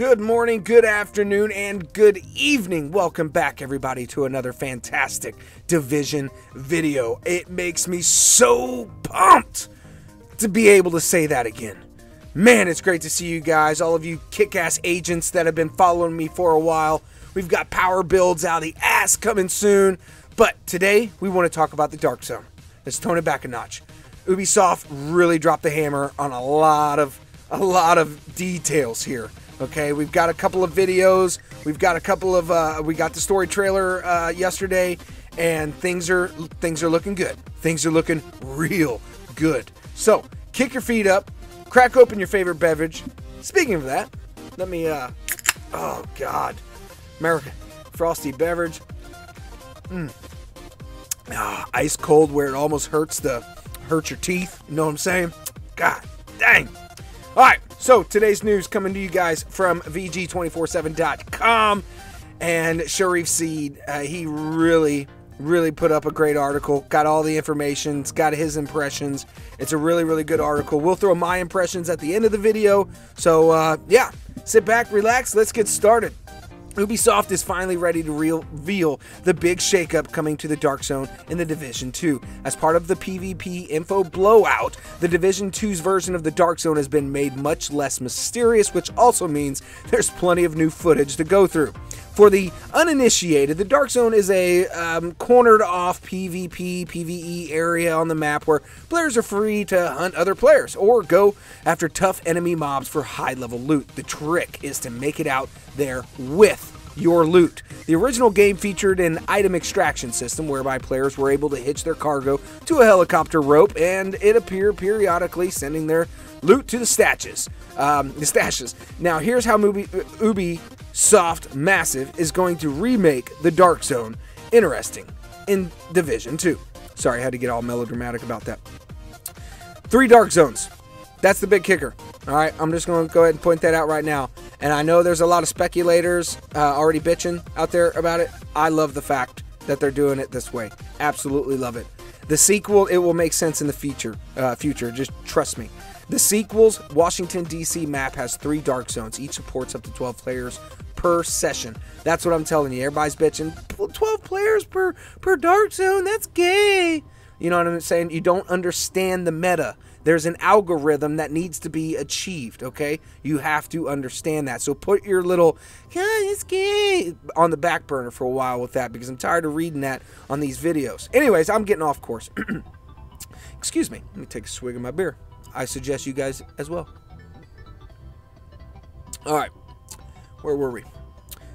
Good morning, good afternoon, and good evening. Welcome back, everybody, to another fantastic Division video. It makes me so pumped to be able to say that again. Man, it's great to see you guys, all of you kick-ass agents that have been following me for a while. We've got power builds out of the ass coming soon, but today we want to talk about the DarkZone. Let's tone it back a notch. Ubisoft really dropped the hammer on a lot of details here. Okay, we've got a couple of videos. We've got a couple of we got the story trailer yesterday, and things are looking good. Things are looking real good. So kick your feet up, crack open your favorite beverage. Speaking of that, let me oh God, American frosty beverage. Ice cold where it almost hurts your teeth. You know what I'm saying? God dang. All right, so today's news coming to you guys from VG247.com, and Sharif Seed, he really put up a great article, got all the information, it's got his impressions. It's a really good article. We'll throw my impressions at the end of the video, so yeah, sit back, relax, let's get started. Ubisoft is finally ready to reveal the big shakeup coming to the DarkZone in the Division 2. As part of the PvP info blowout, the Division 2's version of the DarkZone has been made much less mysterious, which also means there's plenty of new footage to go through. For the uninitiated, the DarkZone is a cornered-off PvP, PvE area on the map where players are free to hunt other players or go after tough enemy mobs for high-level loot. The trick is to make it out there with your loot. The original game featured an item extraction system whereby players were able to hitch their cargo to a helicopter rope and it appeared periodically sending their loot to the stashes. Now here's how Ubisoft Massive is going to remake the DarkZone interesting in Division 2. Sorry, I had to get all melodramatic about that. 3 Dark Zones. That's the big kicker. All right, I'm just going to go ahead and point that out right now. And I know there's a lot of speculators already bitching out there about it. I love the fact that they're doing it this way. Absolutely love it. The sequel, it will make sense in the future. Just trust me. The sequel's Washington, D.C. map has 3 Dark Zones. Each supports up to 12 players per session. That's what I'm telling you. Everybody's bitching. 12 players per Dark Zone? That's gay. You know what I'm saying? You don't understand the meta. There's an algorithm that needs to be achieved, okay? You have to understand that. So put your little, God, it's gay, on the back burner for a while with that because I'm tired of reading that on these videos. Anyways, I'm getting off course. Excuse me. Let me take a swig of my beer. I suggest you guys as well. All right. Where were we?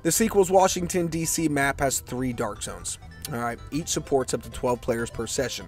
The sequel's Washington, D.C. map has 3 Dark Zones. All right. Each supports up to 12 players per session.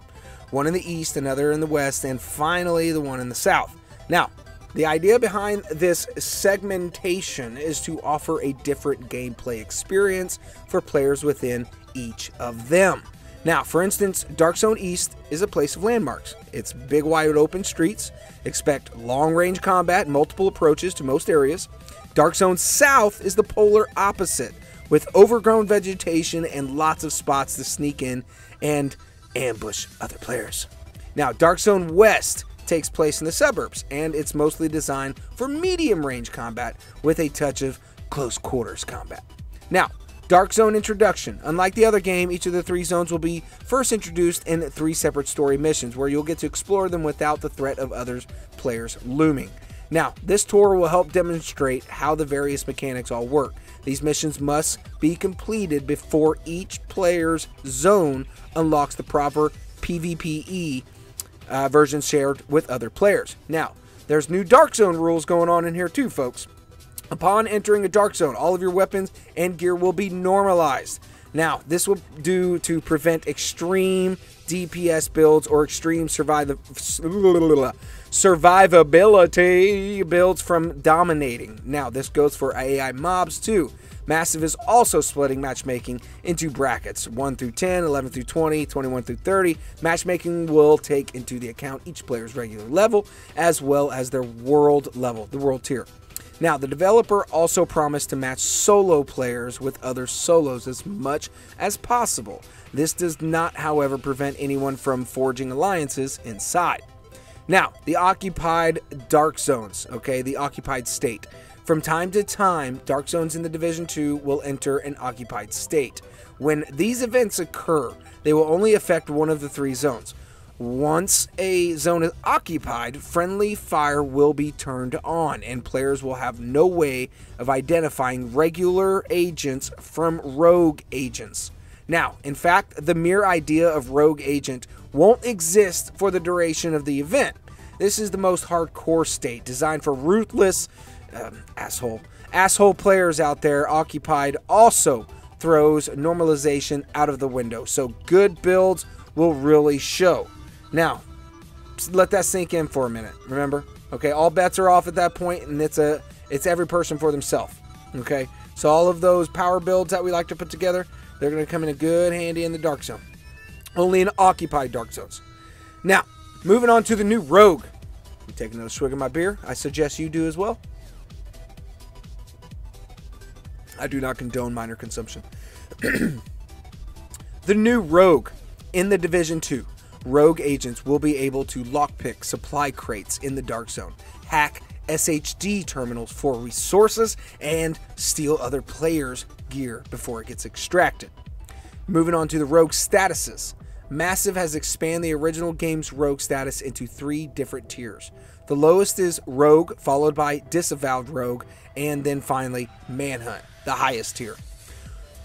One in the east, another in the west, and finally the one in the south. Now, the idea behind this segmentation is to offer a different gameplay experience for players within each of them. Now, for instance, DarkZone East is a place of landmarks. It's big, wide open streets. Expect long-range combat and multiple approaches to most areas. DarkZone South is the polar opposite, with overgrown vegetation and lots of spots to sneak in and ambush other players. Now, DarkZone West takes place in the suburbs, and it's mostly designed for medium-range combat with a touch of close-quarters combat. Now, DarkZone introduction. Unlike the other game, each of the 3 zones will be first introduced in 3 separate story missions where you'll get to explore them without the threat of other players looming. Now, this tour will help demonstrate how the various mechanics all work. These missions must be completed before each player's zone unlocks the proper PvPE version shared with other players. Now, there's new DarkZone rules going on in here too, folks. Upon entering a DarkZone, all of your weapons and gear will be normalized. Now, this will do to prevent extreme DPS builds or extreme survivability builds from dominating. Now, this goes for AI mobs too. Massive is also splitting matchmaking into brackets 1 through 10, 11 through 20, 21 through 30. Matchmaking will take into the account each player's regular level as well as their world level, the world tier. Now, the developer also promised to match solo players with other solos as much as possible. This does not, however, prevent anyone from forging alliances inside. Now, the occupied dark zones, okay, the occupied state. From time to time, dark zones in the Division 2 will enter an occupied state. When these events occur, they will only affect one of the 3 zones. Once a zone is occupied, friendly fire will be turned on, and players will have no way of identifying regular agents from rogue agents. Now, in fact, the mere idea of rogue agent won't exist for the duration of the event. This is the most hardcore state, designed for ruthless asshole players out there. Occupied also throws normalization out of the window, so good builds will really show. Now, let that sink in for a minute. Remember, okay, all bets are off at that point, and it's every person for themselves. Okay, so all of those power builds that we like to put together, they're going to come in a good handy in the dark zone. Only in occupied dark zones. Now, moving on to the new rogue. You take another swig of my beer. I suggest you do as well. I do not condone minor consumption. The new rogue in the Division 2. Rogue agents will be able to lockpick supply crates in the dark zone, hack SHD terminals for resources, and steal other players' gear before it gets extracted. Moving on to the rogue statuses. Massive has expanded the original game's rogue status into 3 different tiers. The lowest is rogue, followed by disavowed rogue, and then finally manhunt, the highest tier.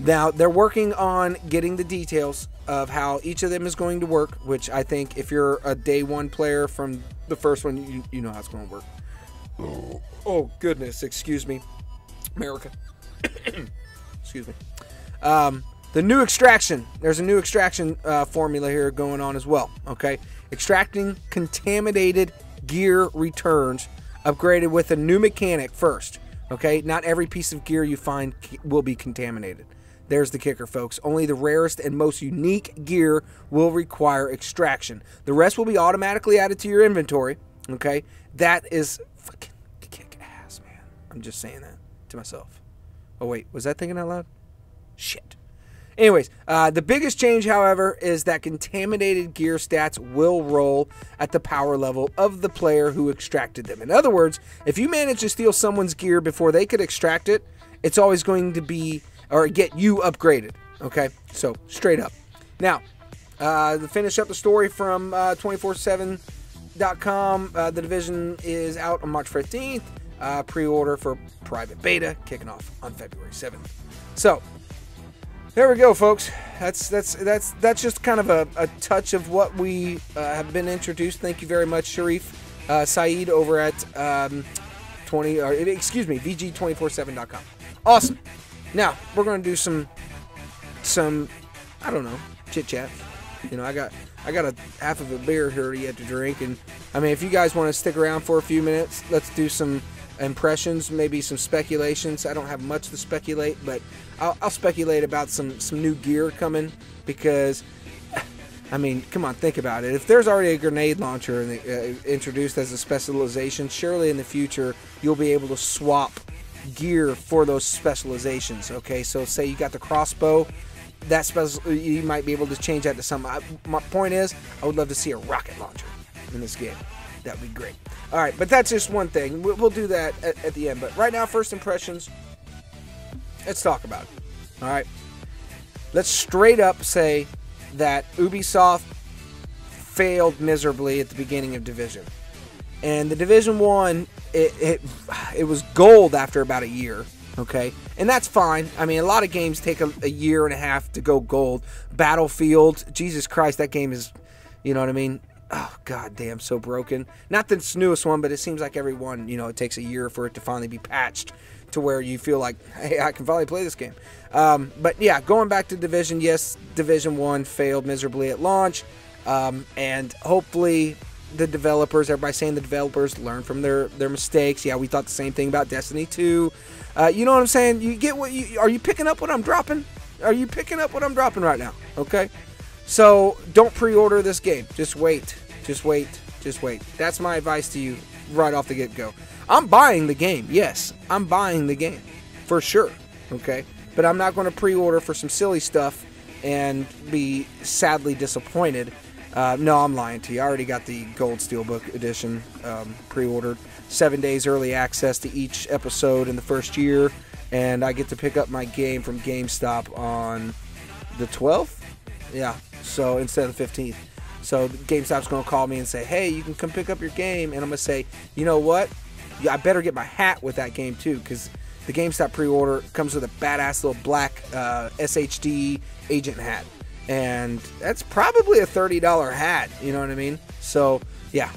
Now, they're working on getting the details of how each of them is going to work, which I think if you're a day 1 player from the first one, you know how it's going to work. Oh, goodness, excuse me. America. Excuse me. The new extraction. There's a new extraction formula here going on as well, okay? Extracting contaminated gear returns, upgraded with a new mechanic first, okay? Not every piece of gear you find will be contaminated. There's the kicker, folks. Only the rarest and most unique gear will require extraction. The rest will be automatically added to your inventory, okay? That is fucking kick ass, man. I'm just saying that to myself. Oh, wait. Was that thinking out loud? Shit. Anyways, the biggest change, however, is that contaminated gear stats will roll at the power level of the player who extracted them. In other words, if you manage to steal someone's gear before they could extract it, it's always going to be, or get you upgraded, okay? So, straight up. Now, to finish up the story from 247.com, the Division is out on March 15th. Pre-order for private beta kicking off on February 7th. So, there we go, folks. That's just kind of a touch of what we have been introduced. Thank you very much, Sharif Saeed over at VG247.com. Awesome. Now we're gonna do some I don't know, chit chat. You know, I got a half of a beer here yet to drink, and I mean, if you guys want to stick around for a few minutes, let's do some impressions, maybe some speculations. I don't have much to speculate, but I'll speculate about some new gear coming, because I mean, come on, think about it. If there's already a grenade launcher introduced as a specialization, surely in the future you'll be able to swap gear for those specializations. Okay, so say you got the crossbow, you might be able to change that to something. My point is, I would love to see a rocket launcher in this game. That would be great. All right, but that's just one thing. We'll do that at the end. But right now, first impressions, let's talk about it. All right, let's straight up say that Ubisoft failed miserably at the beginning of Division. And the Division 1, it was gold after about a year, okay? And that's fine. I mean, a lot of games take a year and a half to go gold. Battlefield, Jesus Christ, that game is, you know what I mean? Oh, god damn, so broken. Not the newest one, but it seems like every one, you know, it takes a year for it to finally be patched to where you feel like, hey, I can finally play this game. But yeah, going back to Division, yes, Division 1 failed miserably at launch. And hopefully the developers, everybody's saying the developers learn from their mistakes. Yeah, we thought the same thing about Destiny 2. You know what I'm saying? You get what are you picking up what I'm dropping? Are you picking up what I'm dropping right now? Okay. So don't pre-order this game. Just wait. Just wait. Just wait. That's my advice to you right off the get-go. I'm buying the game. Yes, I'm buying the game for sure. Okay. But I'm not going to pre-order for some silly stuff and be sadly disappointed No, I'm lying to you. I already got the Gold Steelbook edition pre-ordered. 7 days early access to each episode in the first year, and I get to pick up my game from GameStop on the 12th. Yeah, so instead of the 15th. So GameStop's going to call me and say, hey, you can come pick up your game. And I'm going to say, you know what? Yeah, I better get my hat with that game too, because the GameStop pre-order comes with a badass little black SHD agent hat. And that's probably a $30 hat, you know what I mean? So, yeah,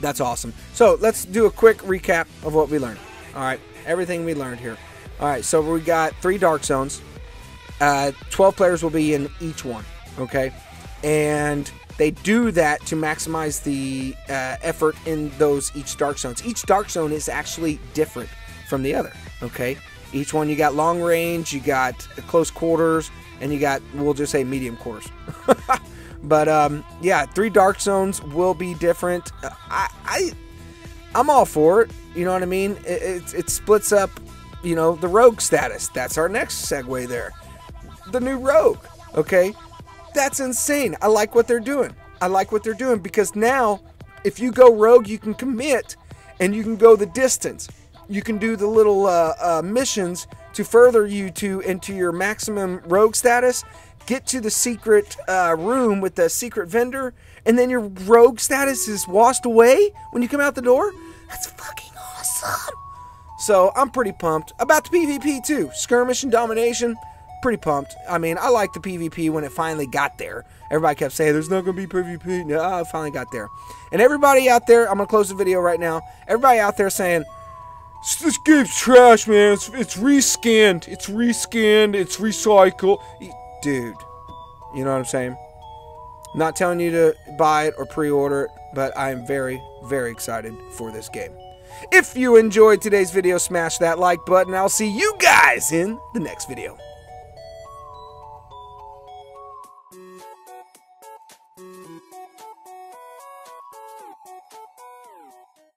that's awesome. So, let's do a quick recap of what we learned. All right, everything we learned here. All right, so we got 3 Dark Zones. 12 players will be in each one, okay? And they do that to maximize the effort in each Dark Zones. Each Dark Zone is actually different from the other, okay? Each one, you got long range, you got close quarters, and you got, we'll just say, medium quarters. But, yeah, 3 Dark Zones will be different. I'm all for it, you know what I mean? It splits up, you know, the rogue status. That's our next segue there. The new rogue, okay? That's insane. I like what they're doing. I like what they're doing because now, if you go rogue, you can commit, and you can go the distance. You can do the little missions to further you into your maximum rogue status, get to the secret room with the secret vendor, and then your rogue status is washed away when you come out the door. That's fucking awesome. So I'm pretty pumped about the PvP too. Skirmish and domination, pretty pumped. I mean, I like the PvP when it finally got there. Everybody kept saying there's not going to be PvP. No, it finally got there. And everybody out there, I'm going to close the video right now. Everybody out there saying, this game's trash, man. It's reskinned. It's reskinned. It's recycled. Dude, you know what I'm saying? Not telling you to buy it or pre-order it, but I am very, very excited for this game. If you enjoyed today's video, smash that like button. I'll see you guys in the next video.